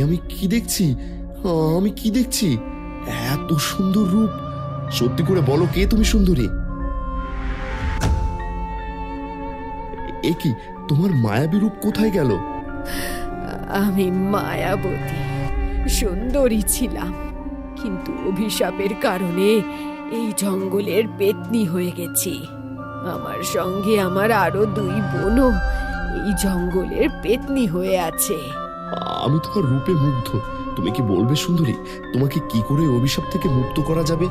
আমি কি দেখছি? আমি কি দেখছি? এত সুন্দর রূপ! সত্যি করে বলো, কে তুমি সুন্দরী? এ কি, তোমার মায়াবী রূপ কোথায় গেল? আমি মায়াবতী সুন্দরী ছিলাম, কিন্তু অভিশাপের কারণে এই জঙ্গলের পেত্নী হয়ে গেছি। আমার সঙ্গে আমার আরো 2 বোনও এই জঙ্গলের পেত্নী হয়ে আছে। আমি তোমার রূপে মুগ্ধ। তুমি কি বলবে সুন্দরী, তোমাকে কি করে অভিশাপ থেকে মুক্ত করা যাবে?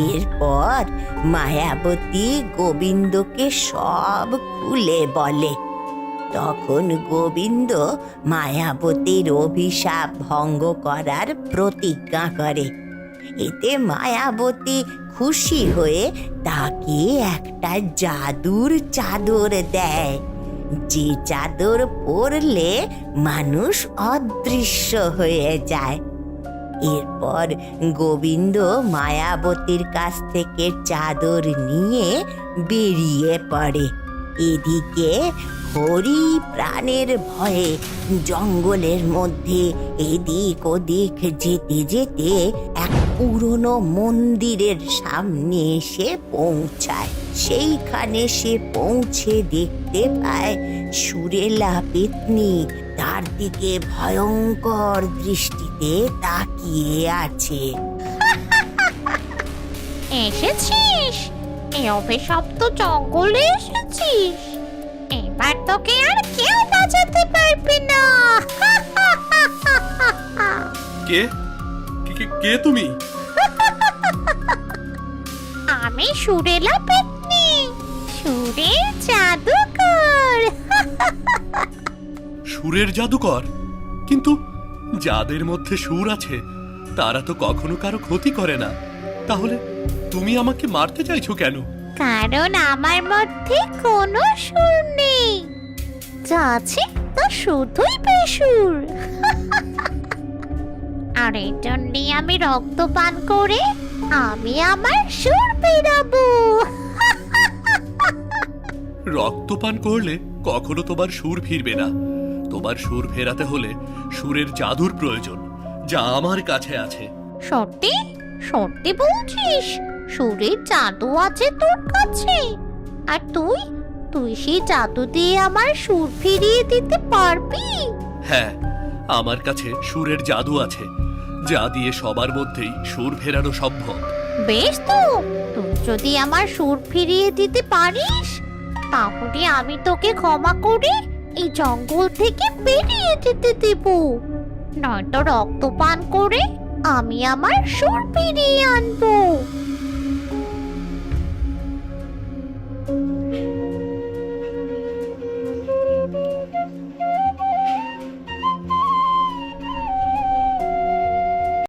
এরপর মায়াবতী গোবিন্দকে সব খুলে বলে। তখন গোবিন্দ মায়াবতীর অভিশাপ ভঙ্গ করার প্রতিজ্ঞা করে। এতে মায়াবতী খুশি হয়ে তাকে একটা জাদুর চাদর দেয়, যে চাদর পরলে মানুষ অদৃশ্য হয়ে যায়। এরপর গোবিন্দ মায়াবতীর কাছ থেকে চাদর নিয়ে বেরিয়ে পড়ে। এদিকে হরি প্রাণের ভয়ে জঙ্গলের মধ্যে এদিক ওদিক যেতে যেতে এক পুরনো মন্দিরের সামনে এসে পৌঁছায়। সেইখানে সে পৌঁছে দেখতে পায় সুরেলা পেত্নী তার দিকে ভয়ঙ্কর দৃষ্টিতে তাকিয়ে আছে। এসেছিস? এই অভিশপ্ত জঙ্গলে এসেছিস? এবার তোকে আর কেউ বাঁচাতে পারবে না। কে কে তুমি? আমি সুরেলা পেত্নী, সুরের জাদুকর। সুরের জাদুকর? কিন্তু যাদের মধ্যে সুর আছে তারা তো কখনো কারো ক্ষতি করে না। তাহলে তুমি আমাকে মারতে চাইছো কেন? কারণ আমার মধ্যে কোনো সুর নেই, যা আছে তা শুধুই বেসুর। আর এই জন্যই আমি রক্ত পান করে আমি আমার সুর ফেরাবো। রক্তপান করলে কখনো তোমার সুর ফিরবে না। তোমার সুর ফেরাতে হলে সুরের জাদুর প্রয়োজন, যা আমার কাছে আছে। সত্যি সত্যি বলছিস? সুরের জাদু আছে তোর কাছে? আর তুই তুই সেই জাদু দিয়ে আমার সুর ফিরিয়ে দিতে পারবি? হ্যাঁ, আমার কাছে সুরের জাদু আছে, যা দিয়ে সবার মধ্যেই সুর ফেরানো সম্ভব। বেশ, তো তুই যদি আমার সুর ফিরিয়ে দিতে পারিস তাহলে আমি তোকে ক্ষমা করে এই জঙ্গল থেকে বেরিয়ে যেতে দেব। নয়তো রক্তপান করে আমি আমার সুর ফিরিয়ে আনবো।